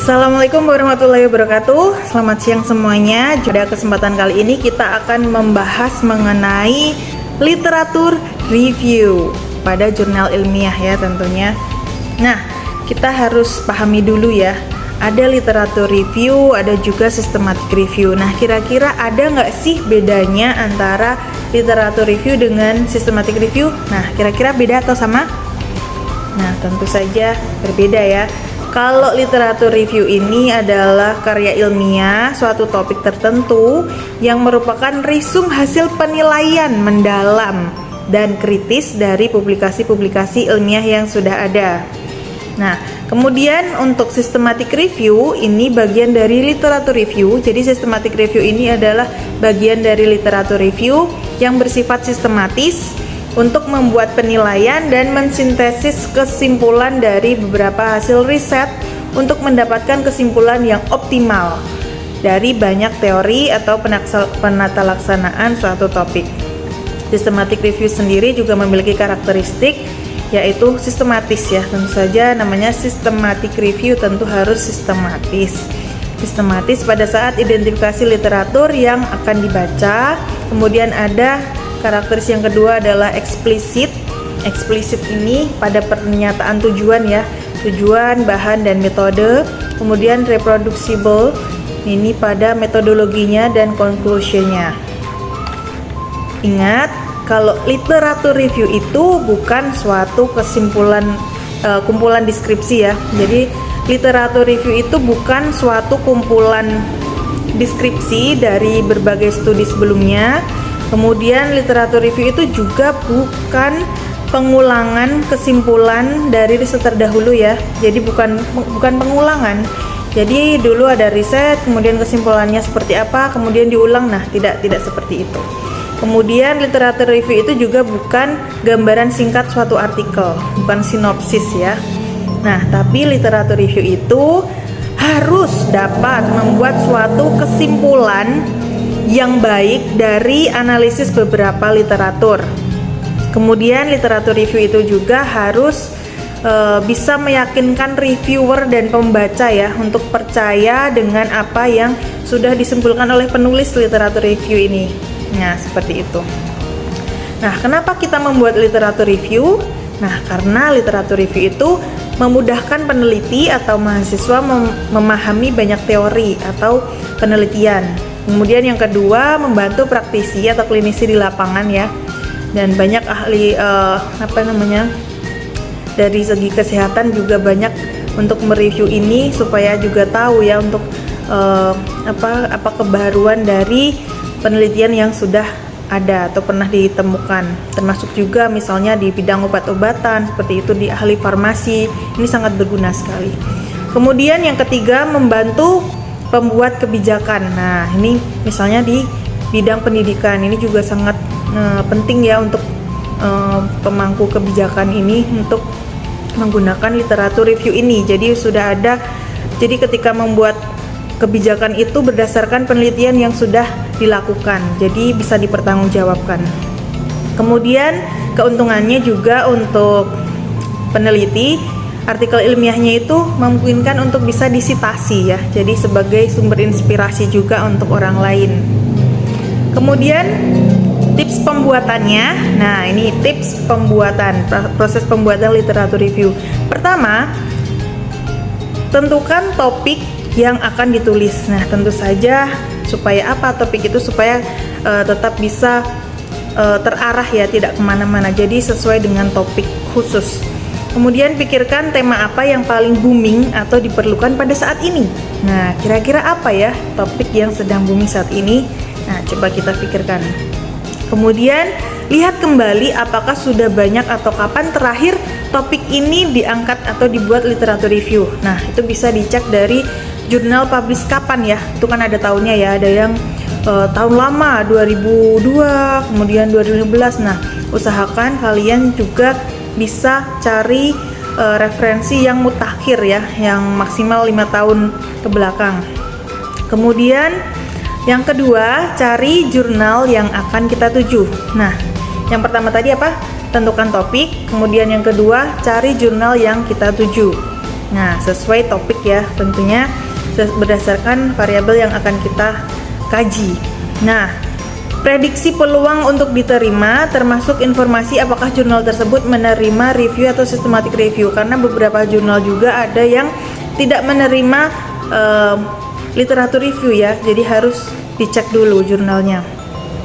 Assalamualaikum warahmatullahi wabarakatuh. Selamat siang semuanya. Pada kesempatan kali ini kita akan membahas mengenai literatur review pada jurnal ilmiah ya tentunya. Nah, kita harus pahami dulu ya, ada literatur review, ada juga systematic review. Nah, kira-kira ada nggak sih bedanya antara literatur review dengan systematic review? Nah, kira-kira beda atau sama? Nah, tentu saja berbeda ya. Kalau literatur review ini adalah karya ilmiah suatu topik tertentu yang merupakan resume hasil penilaian mendalam dan kritis dari publikasi-publikasi ilmiah yang sudah ada. Nah, kemudian untuk systematic review ini bagian dari literatur review. Jadi systematic review ini adalah bagian dari literatur review yang bersifat sistematis untuk membuat penilaian dan mensintesis kesimpulan dari beberapa hasil riset untuk mendapatkan kesimpulan yang optimal dari banyak teori atau penata laksanaan suatu topik. Systematic review sendiri juga memiliki karakteristik yaitu sistematis ya, tentu saja namanya systematic review tentu harus sistematis. Sistematis pada saat identifikasi literatur yang akan dibaca, kemudian ada karakteristik yang kedua adalah eksplisit. Eksplisit ini pada pernyataan tujuan ya, tujuan, bahan, dan metode. Kemudian reproducible, ini pada metodologinya dan conclusionnya. Ingat, kalau literatur review itu bukan suatu kesimpulan kumpulan deskripsi ya. Jadi literatur review itu bukan suatu kumpulan deskripsi dari berbagai studi sebelumnya. Kemudian literatur review itu juga bukan pengulangan kesimpulan dari riset terdahulu ya. Jadi bukan pengulangan. Jadi dulu ada riset, kemudian kesimpulannya seperti apa, kemudian diulang. Nah, tidak seperti itu. Kemudian literatur review itu juga bukan gambaran singkat suatu artikel, bukan sinopsis ya. Nah, tapi literatur review itu harus dapat membuat suatu kesimpulan yang baik dari analisis beberapa literatur. Kemudian literatur review itu juga harus bisa meyakinkan reviewer dan pembaca ya untuk percaya dengan apa yang sudah disimpulkan oleh penulis literatur review ini. Nah, seperti itu. Nah, kenapa kita membuat literatur review? Nah, karena literatur review itu memudahkan peneliti atau mahasiswa memahami banyak teori atau penelitian. Kemudian yang kedua, membantu praktisi atau klinisi di lapangan ya. Dan banyak ahli dari segi kesehatan juga banyak untuk mereview ini supaya juga tahu ya untuk apa kebaruan dari penelitian yang sudah ada atau pernah ditemukan. Termasuk juga misalnya di bidang obat-obatan seperti itu di ahli farmasi. Ini sangat berguna sekali. Kemudian yang ketiga, membantu pembuat kebijakan. Nah, ini misalnya di bidang pendidikan ini juga sangat penting ya untuk pemangku kebijakan ini untuk menggunakan literatur review ini. Jadi sudah ada. Jadi ketika membuat kebijakan itu berdasarkan penelitian yang sudah dilakukan. Jadi bisa dipertanggungjawabkan. Kemudian keuntungannya juga untuk peneliti, artikel ilmiahnya itu memungkinkan untuk bisa disitasi ya, jadi sebagai sumber inspirasi juga untuk orang lain. Kemudian tips pembuatannya. Nah, ini tips pembuatan, proses pembuatan literatur review. Pertama, tentukan topik yang akan ditulis. Nah, tentu saja supaya apa topik itu supaya tetap bisa terarah ya, tidak kemana-mana. Jadi sesuai dengan topik khusus. Kemudian pikirkan tema apa yang paling booming atau diperlukan pada saat ini. Nah, kira-kira apa ya topik yang sedang booming saat ini? Nah, coba kita pikirkan. Kemudian lihat kembali apakah sudah banyak atau kapan terakhir topik ini diangkat atau dibuat literatur review. Nah, itu bisa dicek dari jurnal publish kapan ya. Itu kan ada tahunnya ya, ada yang tahun lama 2002, kemudian 2015. Nah, usahakan kalian juga bisa cari referensi yang mutakhir ya, yang maksimal 5 tahun ke belakang. Kemudian yang kedua, cari jurnal yang akan kita tuju. Nah, yang pertama tadi apa? Tentukan topik. Kemudian yang kedua, cari jurnal yang kita tuju. Nah, sesuai topik ya, tentunya berdasarkan variabel yang akan kita kaji. Nah, prediksi peluang untuk diterima termasuk informasi apakah jurnal tersebut menerima review atau systematic review, karena beberapa jurnal juga ada yang tidak menerima literatur review ya, jadi harus dicek dulu jurnalnya.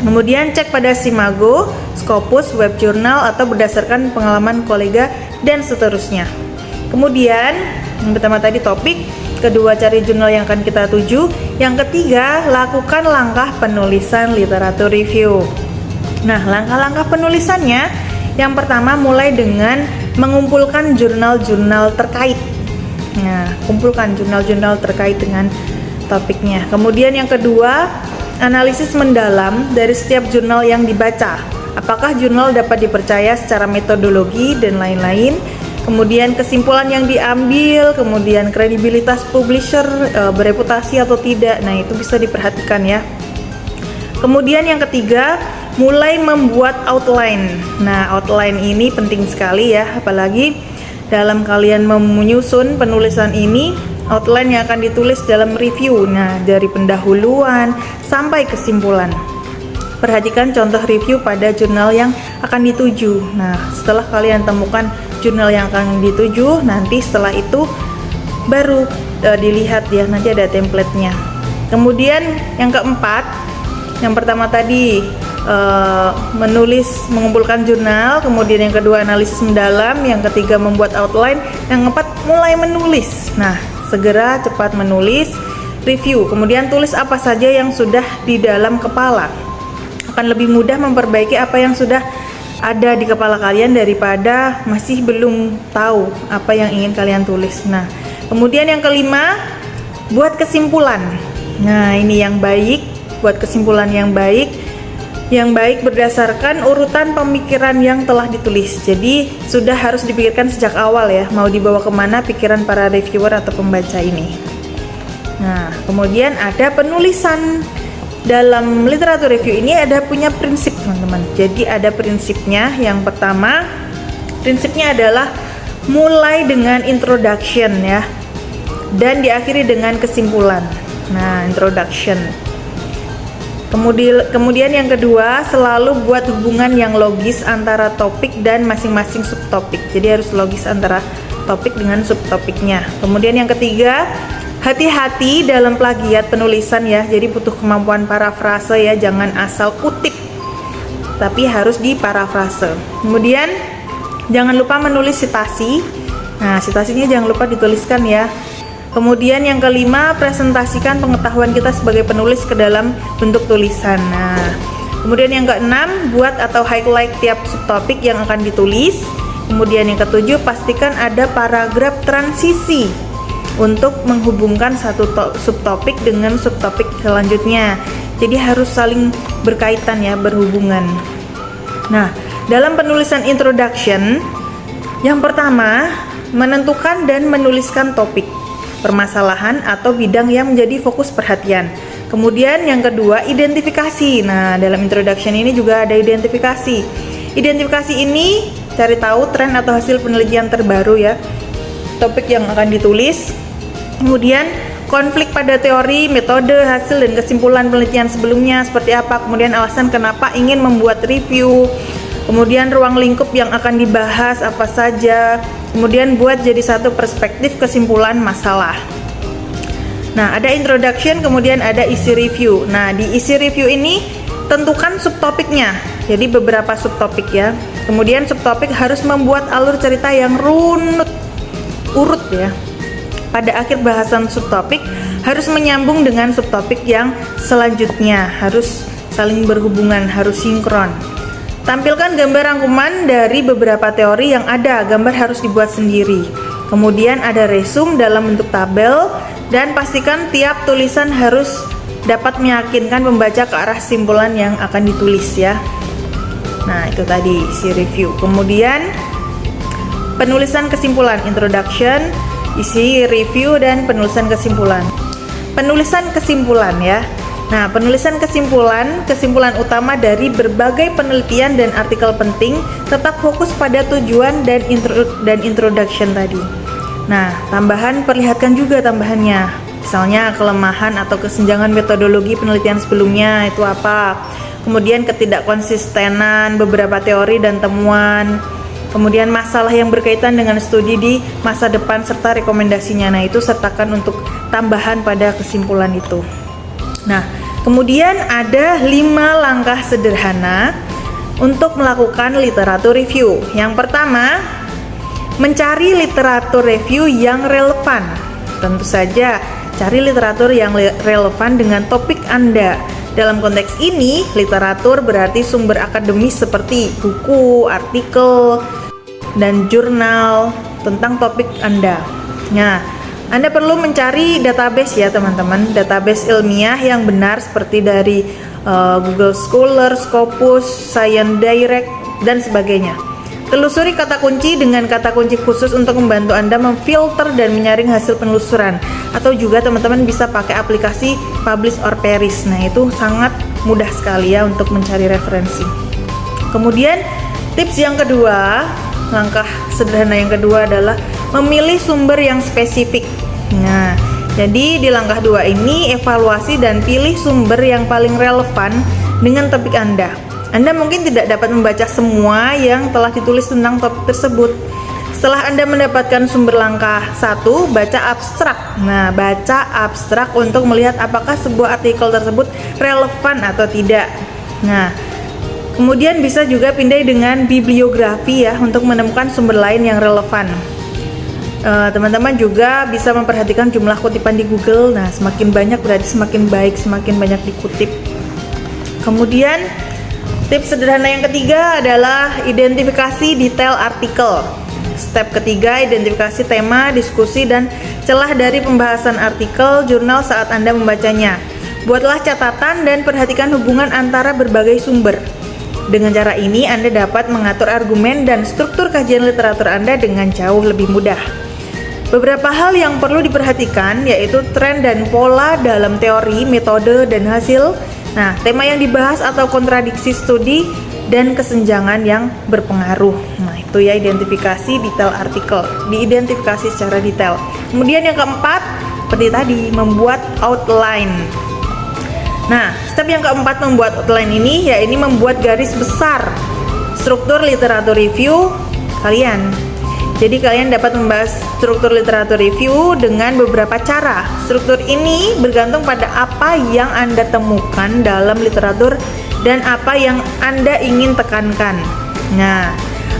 Kemudian cek pada Simago, Scopus, web jurnal atau berdasarkan pengalaman kolega dan seterusnya. Kemudian yang pertama tadi topik, kedua cari jurnal yang akan kita tuju, yang ketiga lakukan langkah penulisan literatur review. Nah, langkah-langkah penulisannya, yang pertama mulai dengan mengumpulkan jurnal-jurnal terkait. Nah, kumpulkan jurnal-jurnal terkait dengan topiknya. Kemudian yang kedua, analisis mendalam dari setiap jurnal yang dibaca. Apakah jurnal dapat dipercaya secara metodologi dan lain-lain. Kemudian kesimpulan yang diambil, kemudian kredibilitas publisher, bereputasi atau tidak. Nah, itu bisa diperhatikan ya. Kemudian yang ketiga, mulai membuat outline. Nah, outline ini penting sekali ya, apalagi dalam kalian menyusun penulisan ini, outline yang akan ditulis dalam review. Nah, dari pendahuluan sampai kesimpulan. Perhatikan contoh review pada jurnal yang akan dituju. Nah, setelah kalian temukan jurnal yang akan dituju, nanti setelah itu baru dilihat ya, nanti ada template-nya. Kemudian yang keempat, yang pertama tadi mengumpulkan jurnal, kemudian yang kedua analisis mendalam, yang ketiga membuat outline, yang keempat mulai menulis. Nah, segera cepat menulis review, kemudian tulis apa saja yang sudah di dalam kepala. Akan lebih mudah memperbaiki apa yang sudah ada di kepala kalian daripada masih belum tahu apa yang ingin kalian tulis. Nah, kemudian yang kelima, buat kesimpulan. Nah, ini yang baik, buat kesimpulan yang baik. Yang baik berdasarkan urutan pemikiran yang telah ditulis. Jadi sudah harus dipikirkan sejak awal ya, mau dibawa kemana pikiran para reviewer atau pembaca ini. Nah, kemudian ada penulisan. Dalam literatur review ini ada punya prinsip teman-teman. Jadi ada prinsipnya. Yang pertama, prinsipnya adalah mulai dengan introduction ya, dan diakhiri dengan kesimpulan. Nah, introduction. Kemudian yang kedua, selalu buat hubungan yang logis antara topik dan masing-masing subtopik. Jadi harus logis antara topik dengan subtopiknya. Kemudian yang ketiga, hati-hati dalam plagiat penulisan ya, jadi butuh kemampuan parafrase ya, jangan asal kutip, tapi harus diparafrase. Kemudian jangan lupa menulis sitasi. Nah, sitasinya jangan lupa dituliskan ya. Kemudian yang kelima, presentasikan pengetahuan kita sebagai penulis ke dalam bentuk tulisan. Nah, kemudian yang keenam, buat atau highlight tiap subtopik yang akan ditulis. Kemudian yang ketujuh, pastikan ada paragraf transisi untuk menghubungkan satu subtopik dengan subtopik selanjutnya. Jadi harus saling berkaitan ya, berhubungan. Nah, dalam penulisan introduction, yang pertama, menentukan dan menuliskan topik, permasalahan atau bidang yang menjadi fokus perhatian. Kemudian yang kedua, identifikasi. Nah, dalam introduction ini juga ada identifikasi. Identifikasi ini cari tahu tren atau hasil penelitian terbaru ya, topik yang akan ditulis. Kemudian konflik pada teori, metode, hasil dan kesimpulan penelitian sebelumnya seperti apa. Kemudian alasan kenapa ingin membuat review. Kemudian ruang lingkup yang akan dibahas apa saja. Kemudian buat jadi satu perspektif kesimpulan masalah. Nah, ada introduction, kemudian ada isi review. Nah, di isi review ini tentukan subtopiknya. Jadi beberapa subtopik ya. Kemudian subtopik harus membuat alur cerita yang urut ya. Pada akhir bahasan subtopik harus menyambung dengan subtopik yang selanjutnya, harus saling berhubungan, harus sinkron. Tampilkan gambar rangkuman dari beberapa teori yang ada, gambar harus dibuat sendiri. Kemudian ada resume dalam bentuk tabel, dan pastikan tiap tulisan harus dapat meyakinkan pembaca ke arah kesimpulan yang akan ditulis ya. Nah, itu tadi si review. Kemudian penulisan kesimpulan, introduction, isi review, dan penulisan kesimpulan. Penulisan kesimpulan ya. Nah, penulisan kesimpulan utama dari berbagai penelitian dan artikel penting tetap fokus pada tujuan dan introduction tadi. Nah, tambahan perlihatkan juga tambahannya. Misalnya kelemahan atau kesenjangan metodologi penelitian sebelumnya itu apa. Kemudian ketidakkonsistenan beberapa teori dan temuan. Kemudian masalah yang berkaitan dengan studi di masa depan serta rekomendasinya. Nah, itu sertakan untuk tambahan pada kesimpulan itu. Nah, kemudian ada 5 langkah sederhana untuk melakukan literatur review. Yang pertama, mencari literatur review yang relevan. Tentu saja, cari literatur yang relevan dengan topik Anda. Dalam konteks ini, literatur berarti sumber akademis seperti buku, artikel, dan jurnal tentang topik Anda. Nah, Anda perlu mencari database ya teman-teman, database ilmiah yang benar seperti dari Google Scholar, Scopus, Science Direct, dan sebagainya. Telusuri kata kunci dengan kata kunci khusus untuk membantu Anda memfilter dan menyaring hasil penelusuran. Atau juga teman-teman bisa pakai aplikasi Publish or Perish. Nah, itu sangat mudah sekali ya untuk mencari referensi. Kemudian tips yang kedua, langkah sederhana yang kedua adalah memilih sumber yang spesifik. Nah, jadi di langkah 2 ini evaluasi dan pilih sumber yang paling relevan dengan topik Anda. Anda mungkin tidak dapat membaca semua yang telah ditulis tentang topik tersebut. Setelah Anda mendapatkan sumber langkah 1, baca abstrak. Nah, baca abstrak untuk melihat apakah sebuah artikel tersebut relevan atau tidak. Nah, kemudian bisa juga pindah dengan bibliografi ya untuk menemukan sumber lain yang relevan. Teman-teman juga bisa memperhatikan jumlah kutipan di Google. Nah, semakin banyak berarti semakin baik, semakin banyak dikutip. Kemudian tips sederhana yang ketiga adalah identifikasi detail artikel. Step ketiga, identifikasi tema, diskusi, dan celah dari pembahasan artikel jurnal saat Anda membacanya. Buatlah catatan dan perhatikan hubungan antara berbagai sumber. Dengan cara ini, Anda dapat mengatur argumen dan struktur kajian literatur Anda dengan jauh lebih mudah. Beberapa hal yang perlu diperhatikan yaitu tren dan pola dalam teori, metode, dan hasil. Nah, tema yang dibahas atau kontradiksi studi dan kesenjangan yang berpengaruh. Nah, itu ya identifikasi detail artikel, diidentifikasi secara detail. Kemudian yang keempat, seperti tadi, membuat outline. Nah, step yang keempat membuat outline ini, ya ini membuat garis besar struktur literatur review kalian. Jadi kalian dapat membahas struktur literatur review dengan beberapa cara. Struktur ini bergantung pada apa yang Anda temukan dalam literatur dan apa yang Anda ingin tekankan. Nah,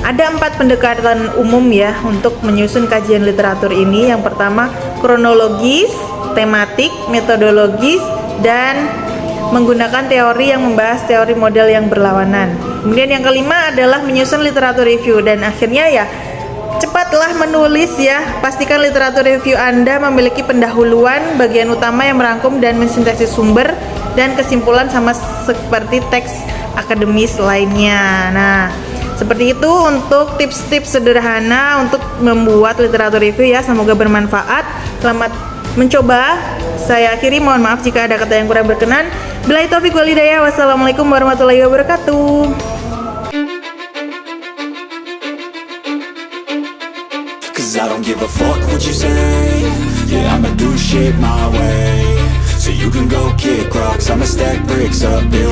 ada 4 pendekatan umum ya untuk menyusun kajian literatur ini. Yang pertama, kronologis, tematik, metodologis, dan menggunakan teori yang membahas teori model yang berlawanan. Kemudian yang kelima adalah menyusun literatur review, dan akhirnya ya cepatlah menulis ya. Pastikan literatur review Anda memiliki pendahuluan, bagian utama yang merangkum dan mensintesis sumber, dan kesimpulan sama seperti teks akademis lainnya. Nah, seperti itu untuk tips-tips sederhana untuk membuat literatur review ya. Semoga bermanfaat. Selamat mencoba. Saya akhiri, mohon maaf jika ada kata yang kurang berkenan. Billahi taufiq wal hidayah. Wassalamualaikum warahmatullahi wabarakatuh. Cause I don't give a fuck what you say. Yeah, I'ma do shit my way. So you can go kick rocks, I'ma stack bricks up, build